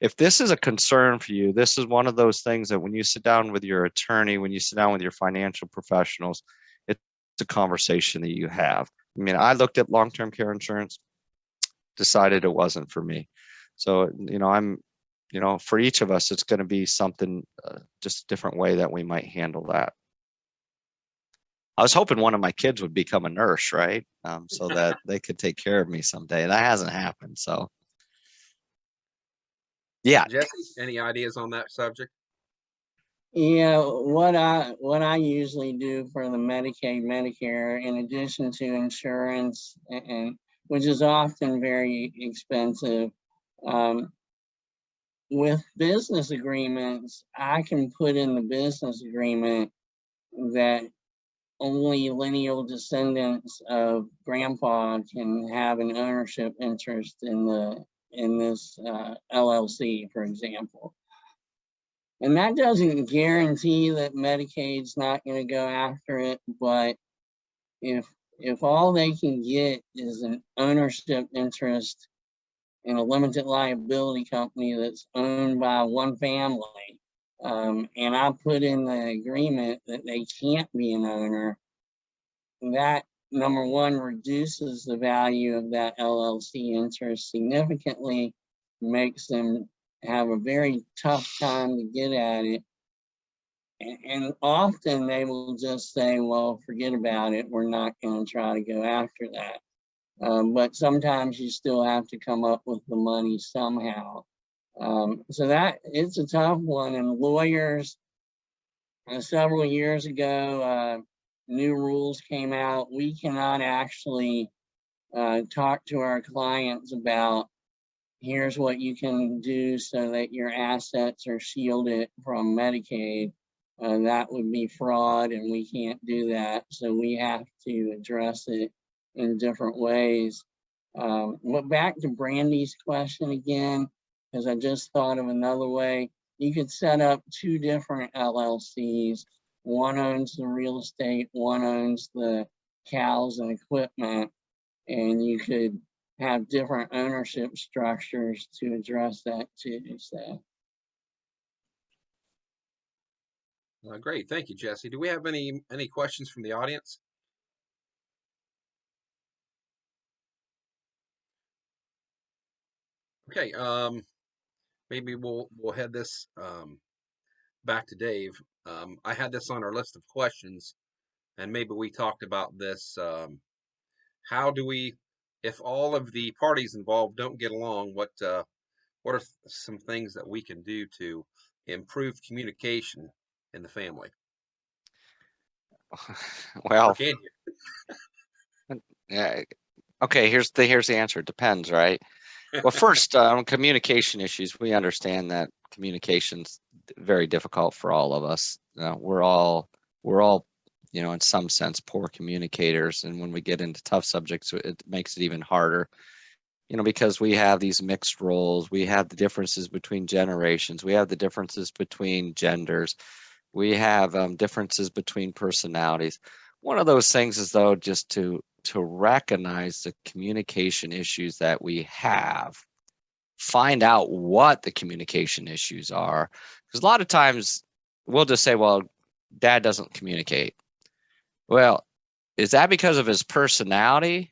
if this is a concern for you, this is one of those things that when you sit down with your attorney, when you sit down with your financial professionals, it's a conversation that you have. I mean, I looked at long-term care insurance, decided it wasn't for me. So, for each of us, it's going to be something, just a different way that we might handle that. I was hoping one of my kids would become a nurse, right? So that they could take care of me someday. That hasn't happened. So, yeah. Jesse, any ideas on that subject? Yeah, what I usually do for the Medicaid, Medicare, in addition to insurance, and which is often very expensive, with business agreements, I can put in the business agreement that only lineal descendants of grandpa can have an ownership interest in this LLC, for example. And that doesn't guarantee that Medicaid's not going to go after it, but if all they can get is an ownership interest in a limited liability company that's owned by one family, and I put in the agreement that they can't be an owner, that, number one, reduces the value of that LLC interest significantly, makes them have a very tough time to get at it. And often they will just say, well, forget about it. We're not going to try to go after that. But sometimes you still have to come up with the money somehow. So that it's a tough one. And lawyers, several years ago, new rules came out. We cannot actually talk to our clients about, here's what you can do so that your assets are shielded from Medicaid. That would be fraud, and we can't do that. So we have to address it in different ways. But back to Brandy's question again, because I just thought of another way. You could set up two different LLCs. One owns the real estate, one owns the cows and equipment, and you could have different ownership structures to address that too. So. Great, thank you, Jesse. Do we have any questions from the audience? Okay, maybe we'll head this back to Dave. I had this on our list of questions, and maybe we talked about this. How do we, if all of the parties involved don't get along, what are some things that we can do to improve communication in the family? Well, Can yeah. Okay, here's the answer. It depends, right? you? Well, first, on communication issues, we understand that communication's very difficult for all of us. We're all, in some sense, poor communicators, and when we get into tough subjects, it makes it even harder. Because we have these mixed roles, we have the differences between generations, we have the differences between genders, we have differences between personalities. One of those things is, though, just to recognize the communication issues that we have, find out what the communication issues are, because a lot of times we'll just say, well, dad doesn't communicate. Well, is that because of his personality,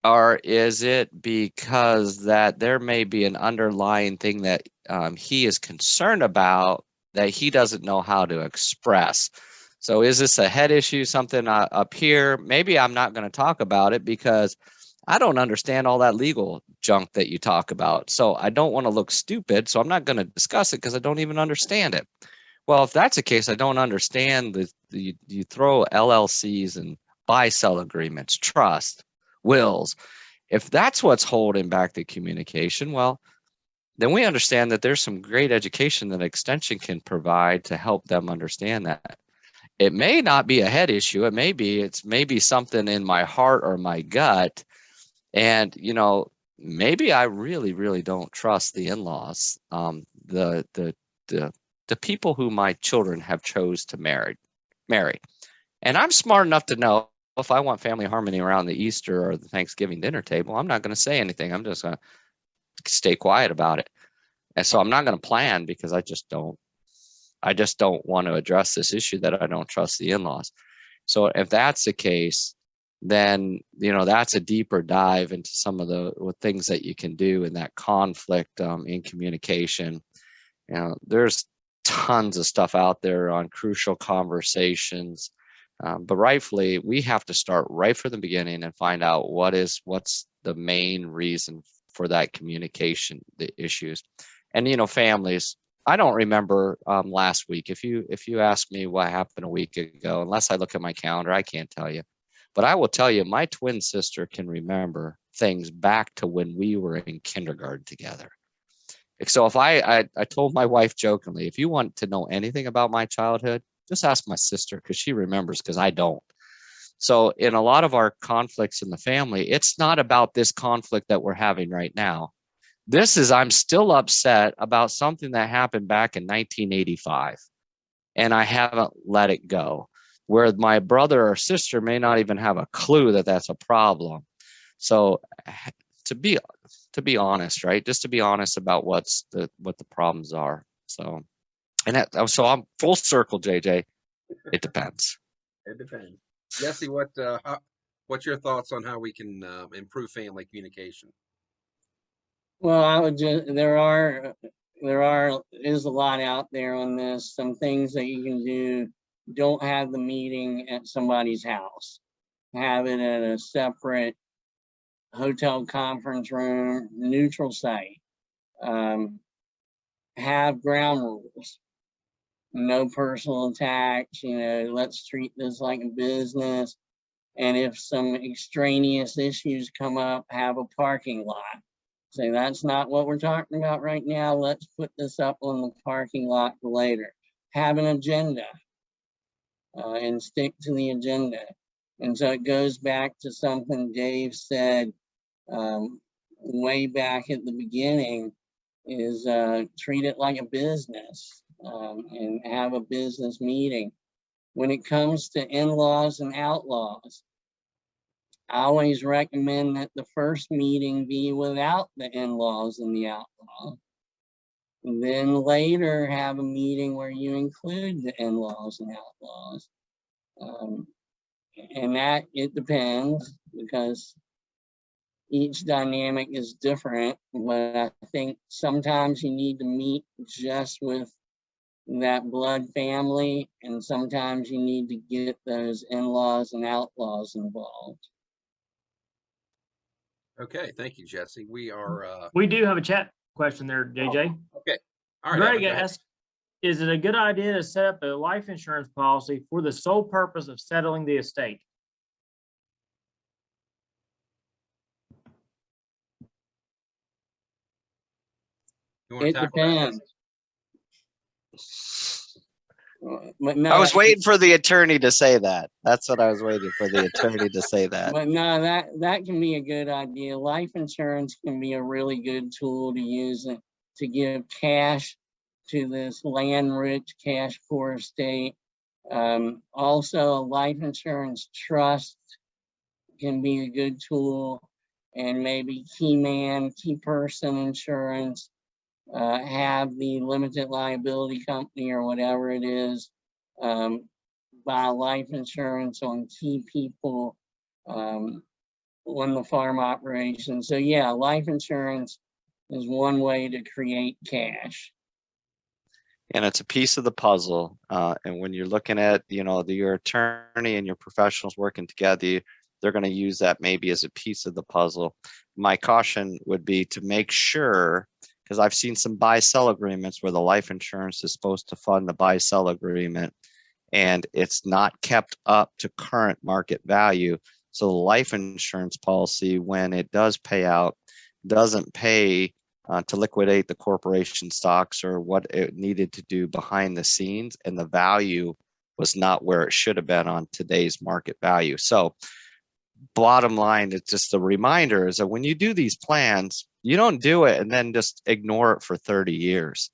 or is it because that there may be an underlying thing that he is concerned about that he doesn't know how to express? So is this a head issue, something up here? Maybe I'm not going to talk about it because I don't understand all that legal junk that you talk about. So I don't want to look stupid. So I'm not going to discuss it because I don't even understand it. Well, if that's the case, I don't understand you throw LLCs and buy-sell agreements, trust, wills. If that's what's holding back the communication, well, then we understand that there's some great education that Extension can provide to help them understand that. It may not be a head issue. It's maybe something in my heart or my gut. And, maybe I really, really don't trust the in-laws, the people who my children have chose to marry. And I'm smart enough to know if I want family harmony around the Easter or the Thanksgiving dinner table, I'm not going to say anything. I'm just going to stay quiet about it. And so I'm not going to plan because I just don't want to address this issue that I don't trust the in-laws. So if that's the case, then, that's a deeper dive into some of the things that you can do in that conflict in communication. There's tons of stuff out there on crucial conversations. But rightfully, we have to start right from the beginning and find out what's the main reason for that communication, the issues. And, families, I don't remember last week. If you ask me what happened a week ago, unless I look at my calendar, I can't tell you. But I will tell you, my twin sister can remember things back to when we were in kindergarten together. So if I told my wife jokingly, if you want to know anything about my childhood, just ask my sister, because she remembers, because I don't. So in a lot of our conflicts in the family, it's not about this conflict that we're having right now. I'm still upset about something that happened back in 1985, and I haven't let it go, where my brother or sister may not even have a clue that that's a problem. So to be honest, right? Just to be honest about what the problems are. So, so I'm full circle, JJ. It depends. It depends. Jesse, what's your thoughts on how we can improve family communication? Well, I would just, is a lot out there on this. Some things that you can do. Don't have the meeting at somebody's house. Have it at a separate hotel conference room, neutral site. Have ground rules. No personal attacks, let's treat this like a business. And if some extraneous issues come up, have a parking lot. Say, that's not what we're talking about right now. Let's put this up on the parking lot for later. Have an agenda and stick to the agenda. And so it goes back to something Dave said way back at the beginning, is treat it like a business and have a business meeting. When it comes to in-laws and outlaws, I always recommend that the first meeting be without the in-laws and the outlaw. And then later have a meeting where you include the in-laws and outlaws. And that, it depends, because each dynamic is different, but I think sometimes you need to meet just with that blood family, and sometimes you need to get those in-laws and outlaws involved. Okay, thank you, Jesse. We do have a chat question there, JJ. Okay. All right. Greg Evan, go ahead. asked, is it a good idea to set up a life insurance policy for the sole purpose of settling the estate? You want to It tackle that, depends. Jesse? But no, I was waiting for the attorney to say that. That's what I was waiting for, the attorney to say that. But no, that can be a good idea. Life insurance can be a really good tool to use it to give cash to this land-rich, cash-poor estate. Also, a life insurance trust can be a good tool, and maybe key man, key person insurance. Have the limited liability company or whatever it is buy life insurance on key people on the farm operation. So yeah, life insurance is one way to create cash. And it's a piece of the puzzle. And when you're looking at, your attorney and your professionals working together, they're going to use that maybe as a piece of the puzzle. My caution would be to make sure, because I've seen some buy-sell agreements where the life insurance is supposed to fund the buy-sell agreement, and it's not kept up to current market value. So the life insurance policy, when it does pay out, doesn't pay to liquidate the corporation stocks or what it needed to do behind the scenes, and the value was not where it should have been on today's market value. So bottom line, it's just a reminder is that when you do these plans, you don't do it and then just ignore it for 30 years.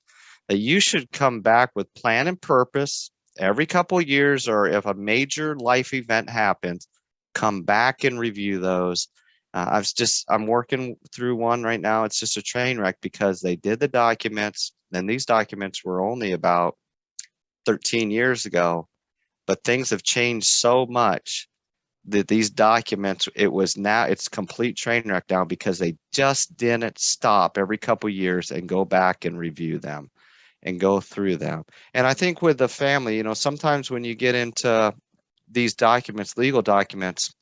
That you should come back with plan and purpose every couple of years, or if a major life event happens, come back and review those. I'm working through one right now. It's just a train wreck because they did the documents, and these documents were only about 13 years ago, but things have changed so much these documents, it's complete train wreck now because they just didn't stop every couple years and go back and review them and go through them. And I think with the family, sometimes when you get into these documents, legal documents,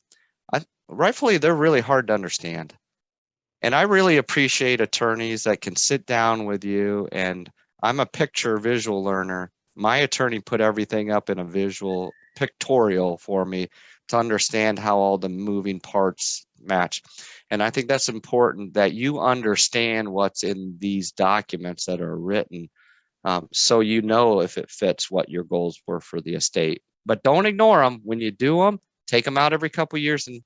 rightfully, they're really hard to understand. And I really appreciate attorneys that can sit down with you. And I'm a visual learner. My attorney put everything up in a visual pictorial for me to understand how all the moving parts match. And I think that's important that you understand what's in these documents that are written, so if it fits what your goals were for the estate. But don't ignore them. When you do them, take them out every couple of years. And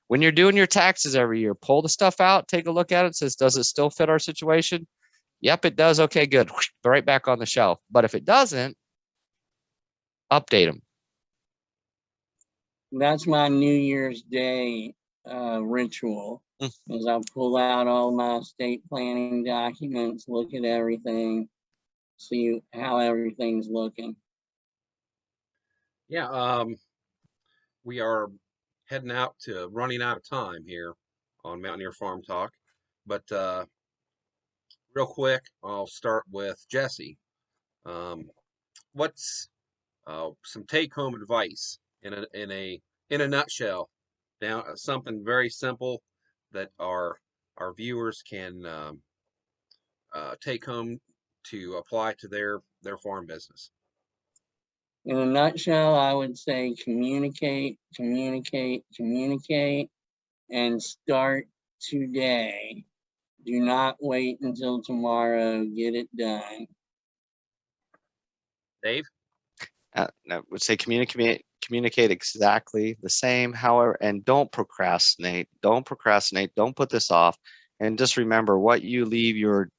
when you're doing your taxes every year, pull the stuff out, take a look at it, says, does it still fit our situation? Yep, it does. Okay, good. Right back on the shelf. But if it doesn't, update them. That's my New Year's Day ritual. Is I pull out all my estate planning documents, look at everything, see how everything's looking. Yeah, we are heading out to running out of time here on Mountaineer Farm Talk. But real quick, I'll start with Jesse. What's some take-home advice in a nutshell? Now, something very simple that our viewers can take home to apply to their farm business. In a nutshell, I would say communicate, communicate, communicate, and start today. Do not wait until tomorrow. Get it done. Dave? I would say communicate exactly the same. However, and don't procrastinate. Don't procrastinate. Don't put this off. And just remember what you leave your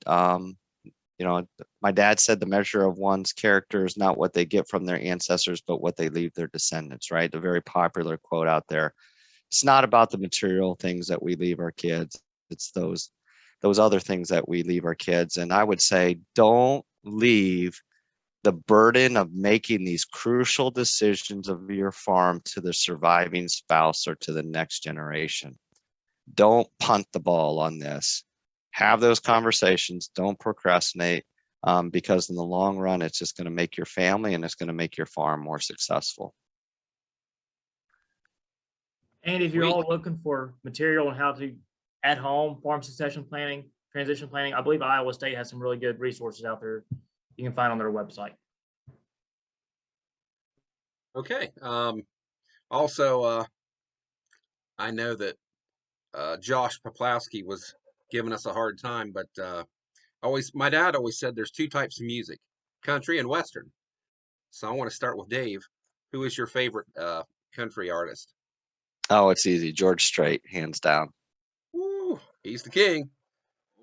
my dad said the measure of one's character is not what they get from their ancestors, but what they leave their descendants, right? The very popular quote out there. It's not about the material things that we leave our kids. It's those other things that we leave our kids. And I would say, don't leave the burden of making these crucial decisions of your farm to the surviving spouse or to the next generation. Don't punt the ball on this. Have those conversations. Don't procrastinate, because in the long run, it's just going to make your family and it's going to make your farm more successful. And if you're all looking for material on how to, at home, farm succession planning, transition planning, I believe Iowa State has some really good resources out there you can find on their website. Okay. Also, I know that Josh Poplowski was giving us a hard time, but my dad always said there's two types of music, country and Western. So I want to start with Dave. Who is your favorite country artist? Oh, it's easy. George Strait, hands down. Woo, he's the king.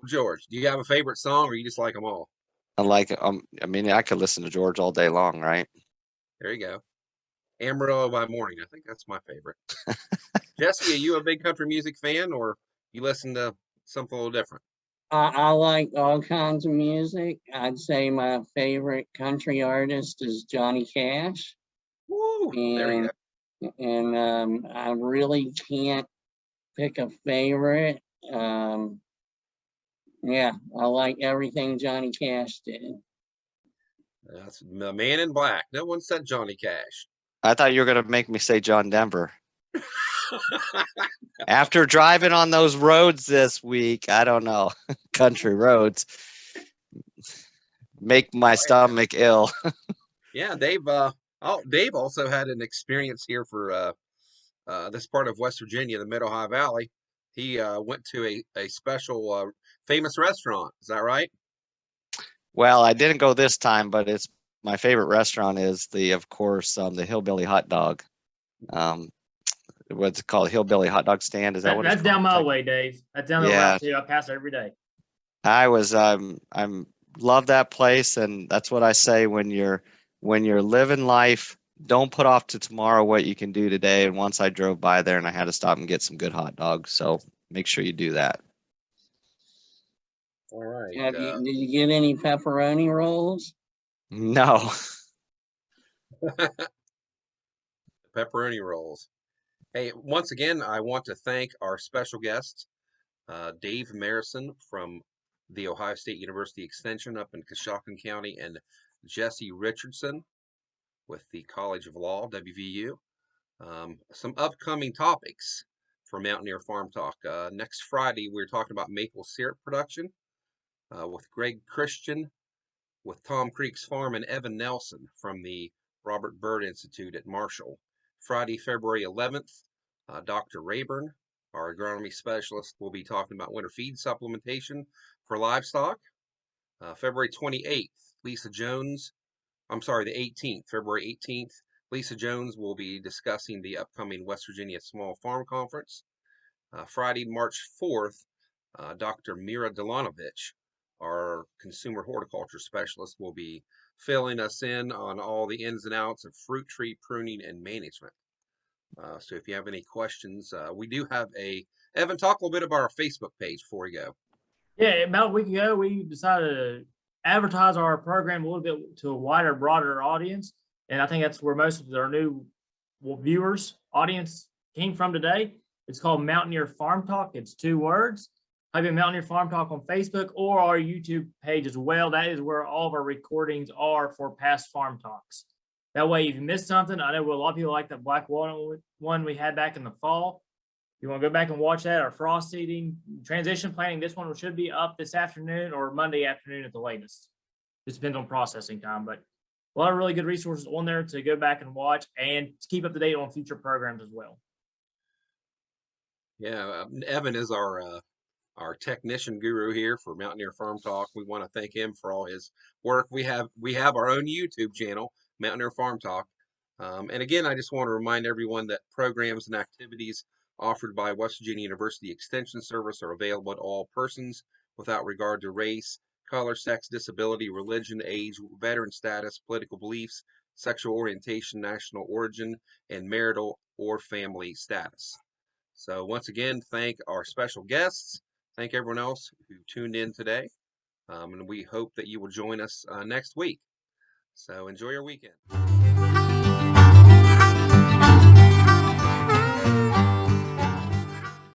George, do you have a favorite song or you just like them all? I like I could listen to George all day long, right? There you go. Amarillo by Morning. I think that's my favorite. Jesse, are you a big country music fan or you listen to something a little different? I like all kinds of music. I'd say my favorite country artist is Johnny Cash. Woo, there you go. And I really can't pick a favorite. Yeah, I like everything Johnny Cash did. That's the Man in Black. No one said Johnny Cash. I thought you were going to make me say John Denver. After driving on those roads this week, I don't know, country roads make my stomach ill. Yeah, Dave. Dave also had an experience here for this part of West Virginia, the Mid Ohio Valley. He went to a special famous restaurant. Is that right? Well, I didn't go this time, but it's my favorite restaurant is the Hillbilly Hot Dog. What's it called? Hillbilly Hot Dog Stand. Is that what it's That's down my way, Dave. That's down the route too. I pass it every day. I'm love that place, and that's what I say when you're living life. Don't put off to tomorrow what you can do today. And once I drove by there and I had to stop and get some good hot dogs, so make sure you do that. All right. Did you get any pepperoni rolls? No. Pepperoni rolls. Hey, once again, I want to thank our special guest, Dave Marrison from the Ohio State University Extension up in Coshocton County, and Jesse Richardson with the College of Law, WVU. Some upcoming topics for Mountaineer Farm Talk. Next Friday, we're talking about maple syrup production with Greg Christian with Tom Creek's Farm and Evan Nelson from the Robert Byrd Institute at Marshall. Friday, February 11th, Dr. Rayburn, our agronomy specialist, will be talking about winter feed supplementation for livestock. February 28th, Lisa Jones, I'm sorry, the 18th, February 18th, Lisa Jones will be discussing the upcoming West Virginia Small Farm Conference. Friday, March 4th, Dr. Mira Delanovich, our consumer horticulture specialist, will be filling us in on all the ins and outs of fruit tree pruning and management. So if you have any questions, we do have Evan, talk a little bit about our Facebook page before we go. Yeah, about a week ago, we decided to advertise our program a little bit to a wider, broader audience. And I think that's where most of our new viewers, audience came from today. It's called Mountaineer Farm Talk. It's 2 words. Type in Mountaineer Farm Talk on Facebook or our YouTube page as well. That is where all of our recordings are for past farm talks. That way, if you missed something, I know a lot of people like that black walnut one we had back in the fall. You want to go back and watch that, our frost seeding, transition planning. This one should be up this afternoon or Monday afternoon at the latest. Just depends on processing time, but a lot of really good resources on there to go back and watch and to keep up to date on future programs as well. Yeah, Evan is our technician guru here for Mountaineer Farm Talk. We want to thank him for all his work. We have our own YouTube channel, Mountaineer Farm Talk. And again, I just want to remind everyone that programs and activities offered by West Virginia University Extension Service are available to all persons without regard to race, color, sex, disability, religion, age, veteran status, political beliefs, sexual orientation, national origin, and marital or family status. So once again, thank our special guests. Thank everyone else who tuned in today. And we hope that you will join us next week. So enjoy your weekend.